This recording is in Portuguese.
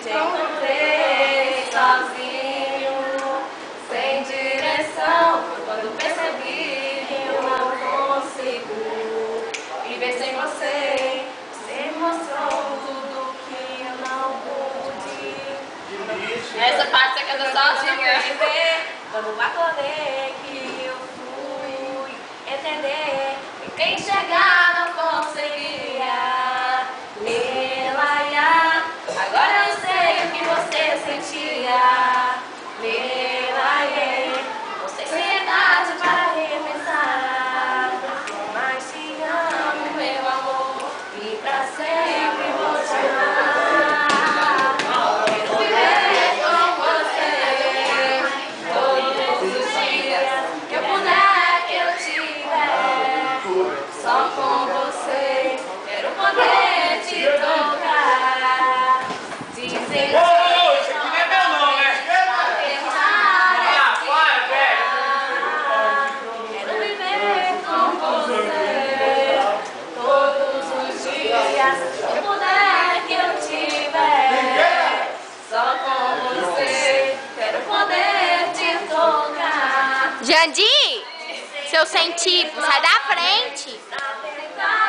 Te encontrei sozinho, sem direção. Foi quando percebi que eu não consigo viver sem você. Você mostrou tudo que eu não pude. Essa parte você canta sozinha. Quando acordei que eu fui entender e enxergar não conseguia. Lelaiá, agora eu sei o que você sentia. Lelaiê, você tem idade para repensar. Mas te amo, meu amor, e pra sempre vou te amar. Quero viver com você todos os dias que eu puder, que eu tiver. Só com você quero poder te tocar. Dizer Isso aqui não é meu não, né? quero viver com você todos os dias que eu puder, que eu tiver. Só com você quero poder te tocar. Jandir, seu científico, sai da frente. Pra tentar